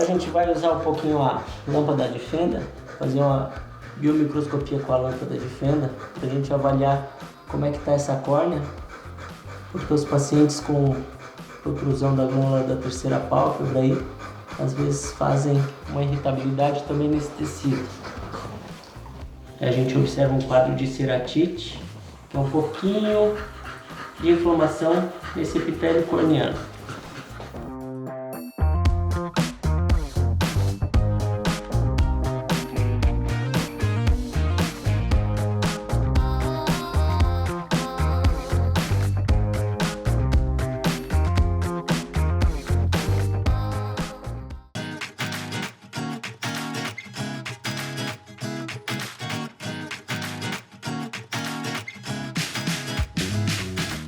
a gente vai usar um pouquinho a lâmpada de fenda, fazer uma biomicroscopia com a lâmpada de fenda, para a gente avaliar como é que está essa córnea, porque os pacientes com protrusão da glândula da terceira pálpebra aí, às vezes fazem uma irritabilidade também nesse tecido. A gente observa um quadro de ceratite, que é um pouquinho de inflamação nesse epitélio corneano.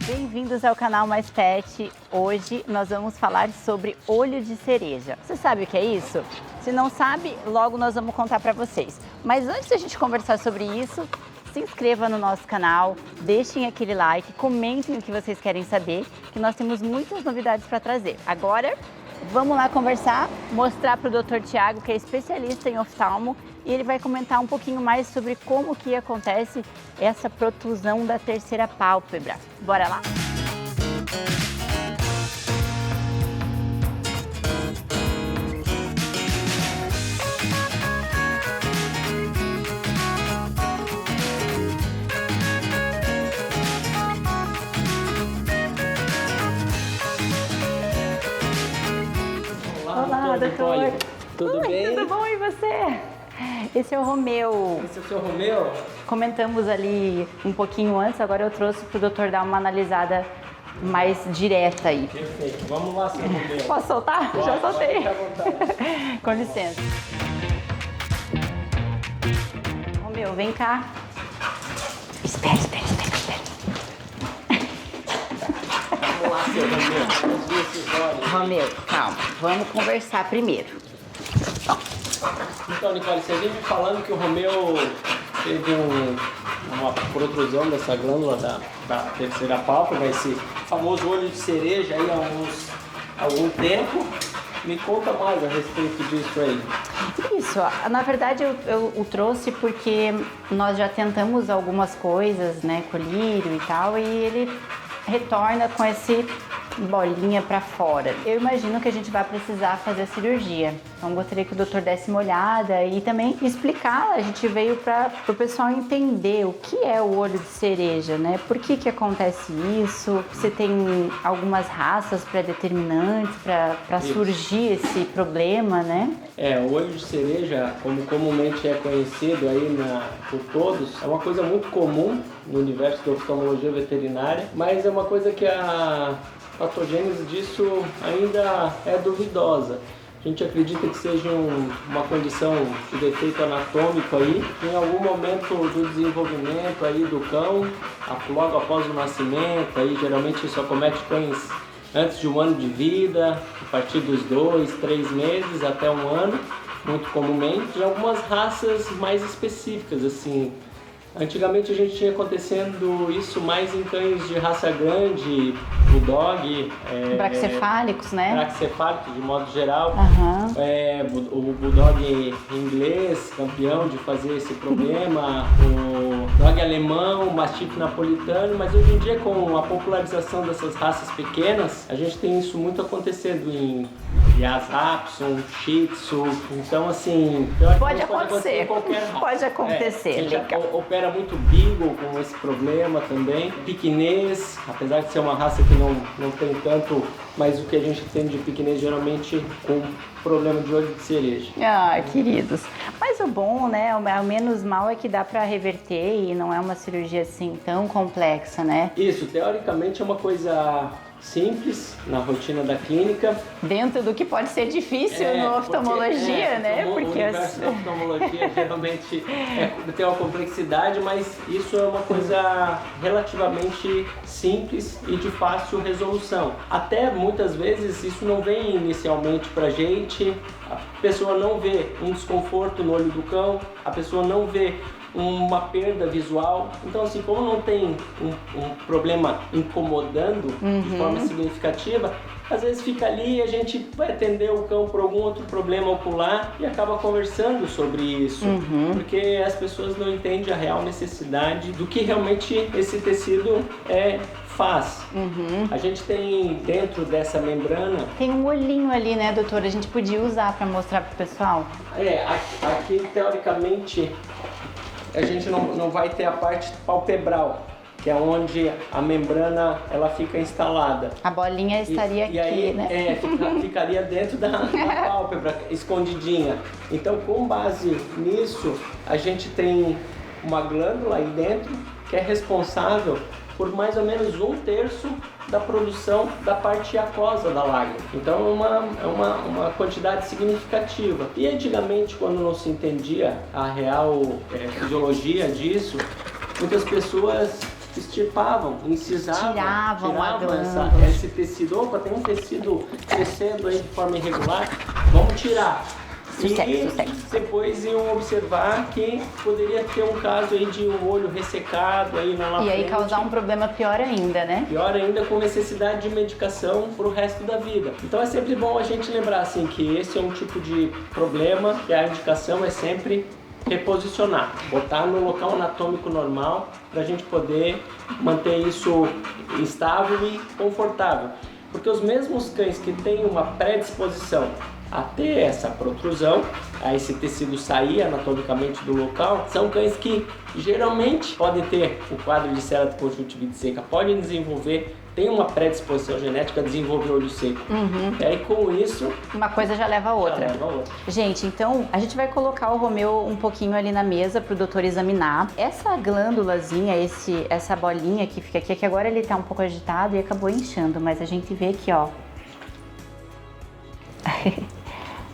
Bem-vindos ao canal Mais Pet. Hoje nós vamos falar sobre olho de cereja. Você sabe o que é isso? Se não sabe, logo nós vamos contar para vocês. Mas antes da gente conversar sobre isso, se inscreva no nosso canal, deixem aquele like, comentem o que vocês querem saber, que nós temos muitas novidades para trazer. Agora, vamos lá conversar, mostrar para o Dr. Thiago, que é especialista em oftalmo, e ele vai comentar um pouquinho mais sobre como que acontece essa protusão da terceira pálpebra. Bora lá! Olá, doutor! Tudo bem? Tudo bom, e você? Esse é o Romeu. Esse é o seu Romeu? Comentamos ali um pouquinho antes, agora eu trouxe para o doutor dar uma analisada mais direta aí. Perfeito, vamos lá, seu Romeu. Posso soltar? Pode, já soltei. Pode ficar à vontade. Com licença. Romeu, vem cá. Espera. Vamos lá, seu Romeu. Desvia esses olhos. Romeu, calma. Vamos conversar primeiro. Então, Nicole, você vive falando que o Romeu teve uma protrusão dessa glândula da terceira pálpebra, esse famoso olho de cereja aí há algum tempo. Me conta mais a respeito disso aí. Isso, na verdade eu o trouxe porque nós já tentamos algumas coisas, né, colírio e tal, e ele retorna com esse bolinha para fora. Eu imagino que a gente vai precisar fazer a cirurgia. Então gostaria que o doutor desse uma olhada e também explicar. A gente veio para o pessoal entender o que é o olho de cereja, né? Por que acontece isso? Se tem algumas raças pré-determinantes para surgir esse problema, né? O olho de cereja, como comumente é conhecido aí por todos, é uma coisa muito comum no universo da oftalmologia veterinária, mas é uma coisa que a patogênese disso ainda é duvidosa. A gente acredita que seja uma condição de defeito anatômico aí, em algum momento do desenvolvimento aí do cão, logo após o nascimento, aí geralmente isso acomete cães antes de 1 ano de vida, a partir dos 2, 3 meses até 1 ano, muito comumente, e algumas raças mais específicas, assim. Antigamente a gente tinha acontecendo isso mais em cães de raça grande, bulldog, braquicefálicos, né? Braquicefálicos de modo geral. Uhum. O bulldog inglês, campeão de fazer esse problema, o dog alemão, o mastiff napolitano, mas hoje em dia com a popularização dessas raças pequenas, a gente tem isso muito acontecendo em Lhasa Apson, Shih Tzu, então assim... Pode acontecer, em qualquer raça. Pode acontecer, a gente legal. Opera muito Beagle com esse problema também, Piquinês, apesar de ser uma raça que não tem tanto, mas o que a gente tem de Piquinês geralmente com problema de olho de cereja. Ah, queridos. Mas o bom, né, o menos mal é que dá para reverter e não é uma cirurgia assim tão complexa, né? Isso, teoricamente é uma coisa simples na rotina da clínica. Dentro do que pode ser difícil no oftalmologia, né? O universo da oftalmologia geralmente tem uma complexidade, mas isso é uma coisa relativamente simples e de fácil resolução. Até muitas vezes isso não vem inicialmente pra gente a pessoa não vê um desconforto no olho do cão, a pessoa não vê uma perda visual. Então, assim, como não tem um problema incomodando de forma significativa, às vezes fica ali e a gente vai atender o cão por algum outro problema ocular e acaba conversando sobre isso, porque as pessoas não entendem a real necessidade do que realmente esse tecido faz. A gente tem dentro dessa membrana... Tem um olhinho ali, né, doutora? A gente podia usar para mostrar pro pessoal? Aqui teoricamente a gente não vai ter a parte palpebral, que é onde a membrana ela fica instalada. A bolinha estaria aqui, aí, né? Ficaria dentro da pálpebra, escondidinha. Então, com base nisso, a gente tem uma glândula aí dentro que é responsável por mais ou menos 1/3 da produção da parte aquosa da lágrima. Então é uma quantidade significativa. E antigamente, quando não se entendia a real fisiologia disso, muitas pessoas extirpavam, incisavam, tiravam esse tecido. Opa, tem um tecido crescendo aí de forma irregular, vamos tirar. Depois iam observar que poderia ter um caso aí de um olho ressecado aí na frente. E aí causar um problema pior ainda, né? Pior ainda, com necessidade de medicação pro resto da vida. Então é sempre bom a gente lembrar assim que esse é um tipo de problema e a indicação é sempre reposicionar, botar no local anatômico normal para a gente poder manter isso estável e confortável. Porque os mesmos cães que têm uma predisposição a ter essa protrusão, a esse tecido sair anatomicamente do local, são cães que geralmente podem ter o quadro de ceratoconjuntivite seca, podem desenvolver, tem uma predisposição genética a desenvolver olho seco. E aí com isso... uma coisa já leva a outra. Gente, então a gente vai colocar o Romeu um pouquinho ali na mesa para o doutor examinar. Essa glândulazinha, essa bolinha que fica aqui, que agora ele tá um pouco agitado e acabou inchando, mas a gente vê aqui, ó.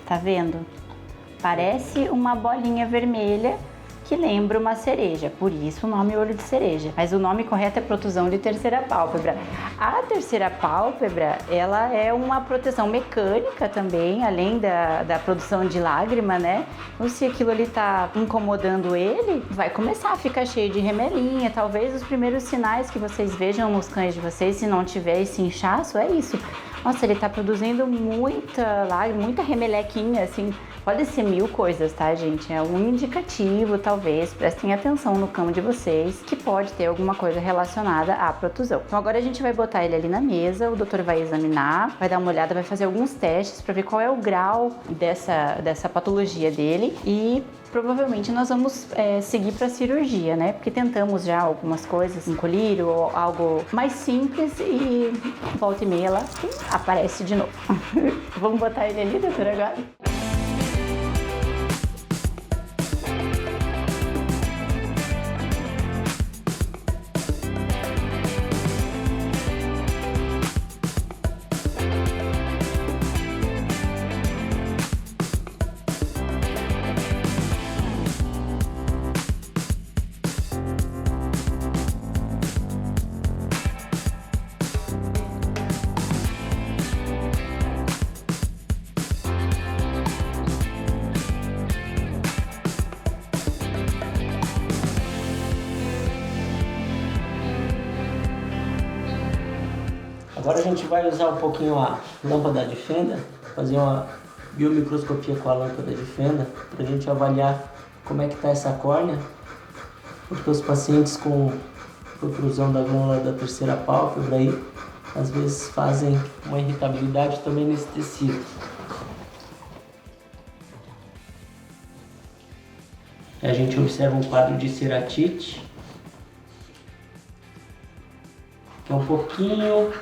Tá vendo? Parece uma bolinha vermelha que lembra uma cereja, por isso o nome olho de cereja. Mas o nome correto é protusão de terceira pálpebra. A terceira pálpebra, ela é uma proteção mecânica também, além da produção de lágrima, né? Então, se aquilo ali tá incomodando ele, vai começar a ficar cheio de remelinha. Talvez os primeiros sinais que vocês vejam nos cães de vocês, se não tiver esse inchaço, é isso. Nossa, ele tá produzindo muita lágrima, muita remelequinha, assim. Pode ser 1000 coisas, tá, gente? É um indicativo, talvez. Prestem atenção no cão de vocês, que pode ter alguma coisa relacionada à protusão. Então agora a gente vai botar ele ali na mesa, o doutor vai examinar, vai dar uma olhada, vai fazer alguns testes para ver qual é o grau dessa patologia dele e provavelmente nós vamos seguir para cirurgia, né? Porque tentamos já algumas coisas, um colírio ou algo mais simples e volta e meia lá aparece de novo. Vamos botar ele ali, doutora, agora? Agora a gente vai usar um pouquinho a lâmpada de fenda, fazer uma biomicroscopia com a lâmpada de fenda, para a gente avaliar como é que está essa córnea, porque os pacientes com protrusão da glândula da terceira pálpebra aí, às vezes fazem uma irritabilidade também nesse tecido. A gente observa um quadro de ceratite, que é um pouquinho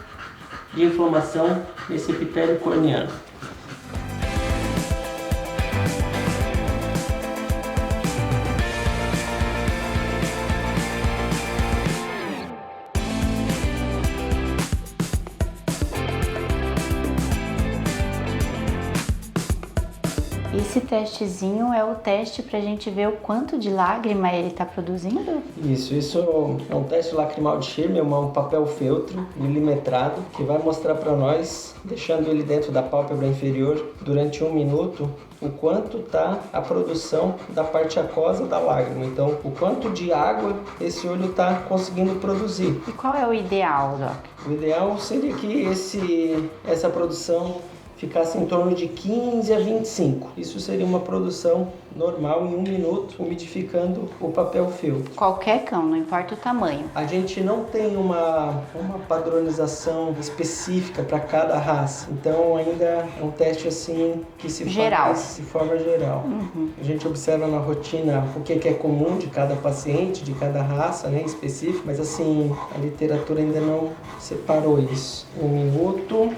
de inflamação nesse epitélio corneano. Esse testezinho é o teste pra gente ver o quanto de lágrima ele tá produzindo? Isso é um teste lacrimal de Schirmer, é um papel feltro milimetrado que vai mostrar para nós, deixando ele dentro da pálpebra inferior durante 1 minuto, o quanto tá a produção da parte aquosa da lágrima. Então, o quanto de água esse olho está conseguindo produzir. E qual é o ideal, Doc? O ideal seria que essa produção ficasse em torno de 15 a 25. Isso seria uma produção normal em 1 minuto, umidificando o papel feltro. Qualquer cão, não importa o tamanho. A gente não tem uma padronização específica para cada raça, então ainda é um teste assim que se faz de forma geral. A gente observa na rotina o que é comum de cada paciente, de cada raça, né, específico, mas assim, a literatura ainda não separou isso. 1 minuto.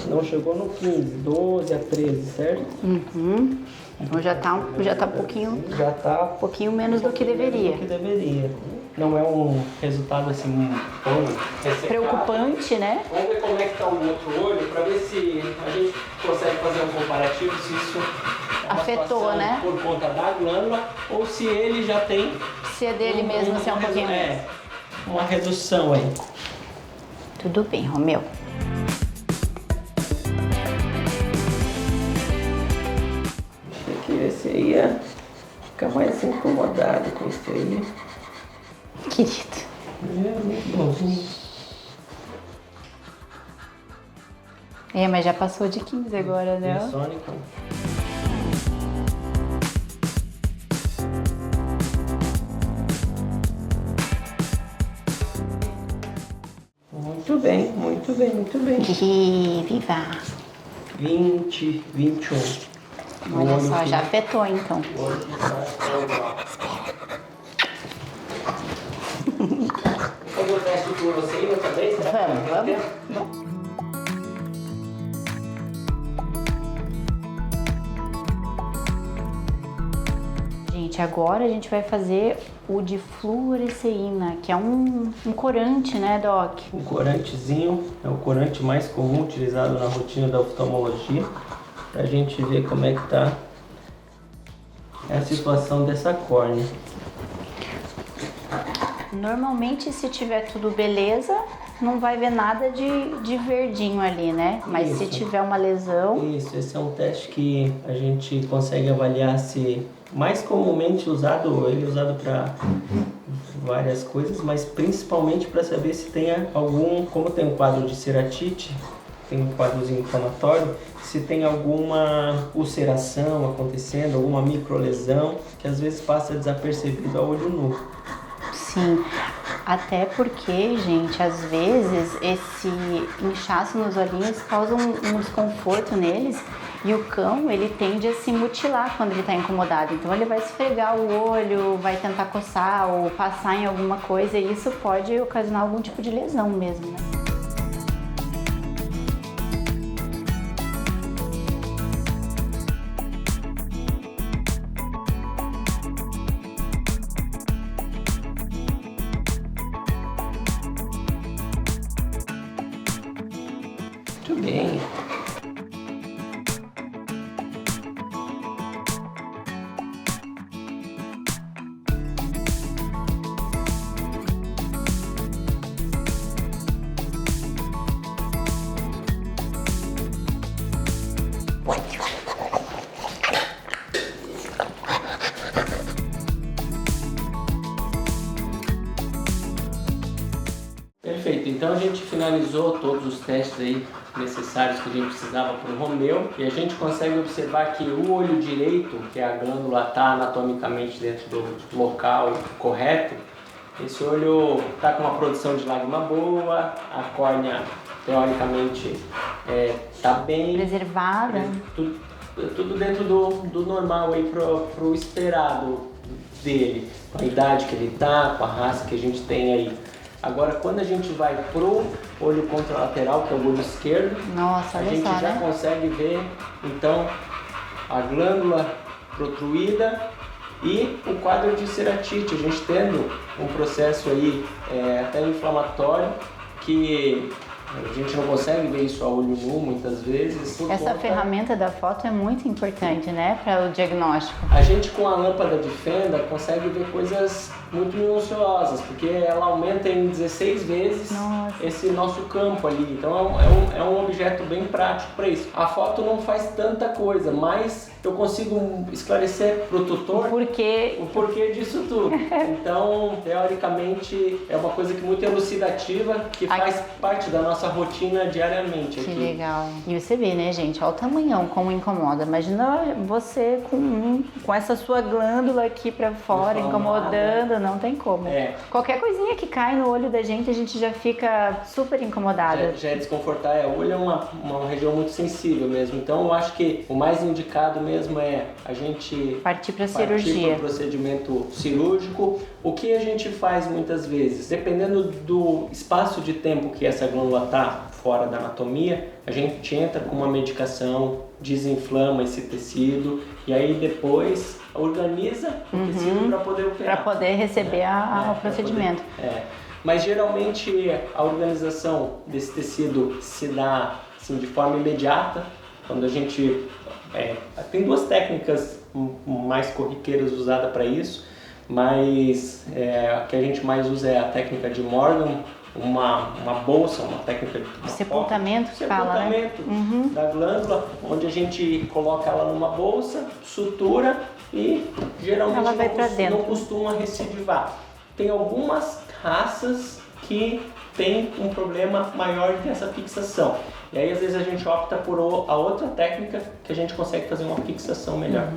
Não chegou no 15, 12 a 13, certo? Então já tá um pouquinho menos do que deveria. Não é um resultado assim Preocupante, né? Vamos ver como é que tá o outro olho para ver se a gente consegue fazer um comparativo, se isso afetou, né? Por conta da glândula ou se ele já tem se é dele mesmo, se é um pouquinho menos. Uma redução aí. Tudo bem, Romeu. Esse aí ia ficar mais incomodado com isso aí. Querido. É muito bonzinho. Mas já passou de 15 agora, né? Sônico. Muito bem, muito bem, muito bem. Viva! 20, 21. Olha só, já afetou então. Fazer o teste por você e outra vez? Vamos. Gente, agora a gente vai fazer o de fluoresceína, que é um corante, né, Doc? Um corantezinho, é o corante mais comum utilizado na rotina da oftalmologia. Pra gente ver como é que tá a situação dessa córnea. Normalmente, se tiver tudo beleza, não vai ver nada de verdinho ali, né? Mas Isso. se tiver uma lesão... Isso, esse é um teste que a gente consegue avaliar se mais comumente usado, ele é usado para várias coisas, mas principalmente para saber se tem algum, como tem um quadro de ceratite, tem um quadrozinho inflamatório, se tem alguma ulceração acontecendo, alguma microlesão, que às vezes passa desapercebido a olho nu. Sim, até porque, gente, às vezes esse inchaço nos olhinhos causa um desconforto neles e o cão, ele tende a se mutilar quando ele está incomodado. Então ele vai esfregar o olho, vai tentar coçar ou passar em alguma coisa e isso pode ocasionar algum tipo de lesão mesmo, né? Muito bem. Perfeito, então a gente finalizou todos os testes aí necessários que a gente precisava para o Romeu e a gente consegue observar que o olho direito, que é a glândula está anatomicamente dentro do local correto, esse olho está com uma produção de lágrima boa, a córnea teoricamente está bem Preservada. tudo dentro do normal aí pro esperado dele, com a idade que ele tá, com a raça que a gente tem aí. Agora, quando a gente vai pro olho contralateral, que é o olho esquerdo, nossa, a gente só, já né? consegue ver, então, a glândula protruída e o quadro de ceratite, a gente tendo um processo aí até inflamatório que A gente não consegue ver isso a olho nu muitas vezes. Essa ferramenta da foto é muito importante, né, para o diagnóstico. A gente com a lâmpada de fenda consegue ver coisas muito minuciosas, porque ela aumenta em 16 vezes esse nosso campo ali. Então é um objeto bem prático para isso. A foto não faz tanta coisa, mas eu consigo esclarecer para o tutor o porquê disso tudo. Então, teoricamente, é uma coisa que muito elucidativa, que faz parte da nossa rotina diariamente aqui. Que legal. E você vê, né, gente? Olha o tamanhão, como incomoda. Imagina você com essa sua glândula aqui para fora, incomodando, não tem como. Qualquer coisinha que cai no olho da gente, a gente já fica super incomodada. Já é desconfortável. O olho é uma região muito sensível mesmo. Então, eu acho que o mais indicado mesmo é a gente partir para cirurgia, para o procedimento cirúrgico. O que a gente faz muitas vezes, dependendo do espaço de tempo que essa glândula está fora da anatomia, a gente entra com uma medicação, desinflama esse tecido e aí depois organiza o tecido para poder operar. Para poder receber o procedimento. Mas geralmente a organização desse tecido se dá assim, de forma imediata, quando a gente tem duas técnicas mais corriqueiras usadas para isso, mas a que a gente mais usa é a técnica de Morgan, uma bolsa, uma técnica de sepultamento, né? Da glândula, onde a gente coloca ela numa bolsa, sutura e geralmente ela vai não costuma recidivar. Tem algumas raças que tem um problema maior dessa fixação. E aí, às vezes, a gente opta por a outra técnica que a gente consegue fazer uma fixação melhor.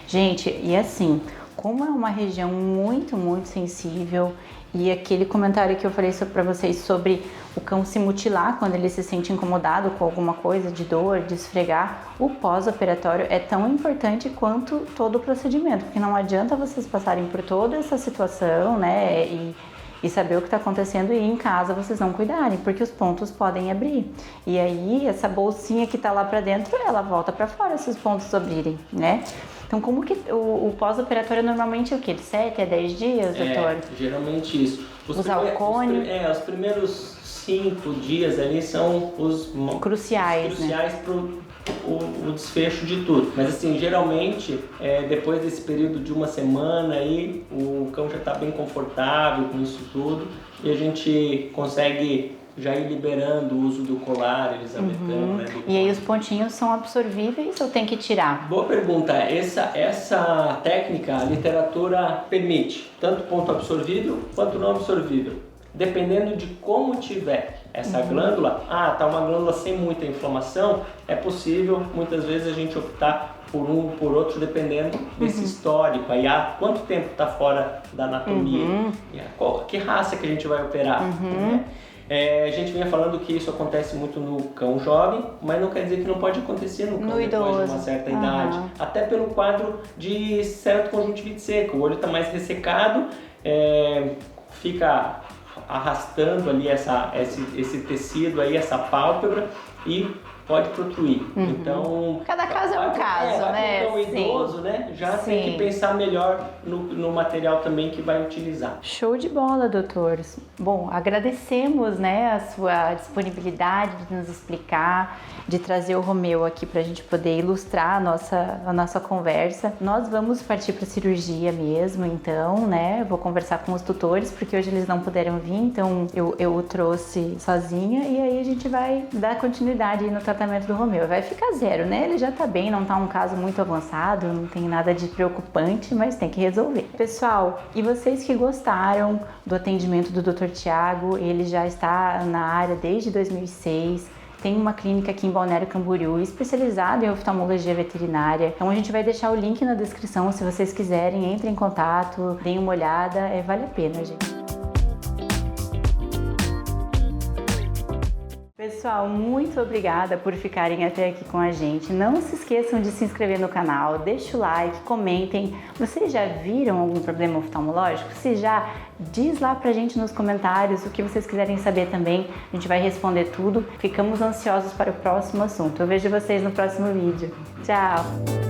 Gente, e assim, como é uma região muito, muito sensível, e aquele comentário que eu falei para vocês sobre o cão se mutilar quando ele se sente incomodado com alguma coisa, de dor, de esfregar, o pós-operatório é tão importante quanto todo o procedimento, porque não adianta vocês passarem por toda essa situação, né, e saber o que está acontecendo e em casa vocês não cuidarem, porque os pontos podem abrir. E aí, essa bolsinha que está lá para dentro, ela volta para fora se os pontos abrirem, né? Então, como que o pós-operatório normalmente é o quê? De 7 a 10 dias, doutor? Geralmente isso. Usar o cone? Os primeiros 5 dias ali são os cruciais para o desfecho de tudo. Mas assim, geralmente, depois desse período de uma semana aí, o cão já está bem confortável com isso tudo e a gente consegue já ir liberando o uso do colar elisabetano, né? E aí os pontinhos são absorvíveis ou tem que tirar? Boa pergunta. Essa técnica, a literatura permite tanto ponto absorvível quanto não absorvível. Dependendo de como tiver essa glândula, tá uma glândula sem muita inflamação, é possível muitas vezes a gente optar por um por outro dependendo desse histórico, aí há quanto tempo está fora da anatomia, que raça que a gente vai operar, né? A gente vinha falando que isso acontece muito no cão jovem, mas não quer dizer que não pode acontecer no cão depois de uma certa idade. Até pelo quadro de ceratoconjuntivite seca, o olho está mais ressecado, fica arrastando ali esse tecido aí, essa pálpebra e pode protruir. Então, cada caso é um caso, né? Então, o idoso, né, já tem que pensar melhor no material também que vai utilizar. Show de bola, doutores. Bom, agradecemos, né, a sua disponibilidade de nos explicar, de trazer o Romeu aqui para a gente poder ilustrar a nossa conversa. Nós vamos partir para cirurgia mesmo, então, né? Vou conversar com os tutores, porque hoje eles não puderam vir, então eu o trouxe sozinha e aí a gente vai dar continuidade no tratamento do Romeu. Vai ficar 0, né? Ele já tá bem, não tá um caso muito avançado, não tem nada de preocupante, mas tem que resolver. Pessoal, e vocês que gostaram do atendimento do Dr. Tiago, ele já está na área desde 2006, tem uma clínica aqui em Balneário Camboriú especializada em oftalmologia veterinária. Então a gente vai deixar o link na descrição, se vocês quiserem, entrem em contato, deem uma olhada, vale a pena, gente. Pessoal, muito obrigada por ficarem até aqui com a gente. Não se esqueçam de se inscrever no canal, deixa o like, comentem. Vocês já viram algum problema oftalmológico? Se já, diz lá pra gente nos comentários o que vocês quiserem saber também. A gente vai responder tudo. Ficamos ansiosos para o próximo assunto. Eu vejo vocês no próximo vídeo. Tchau!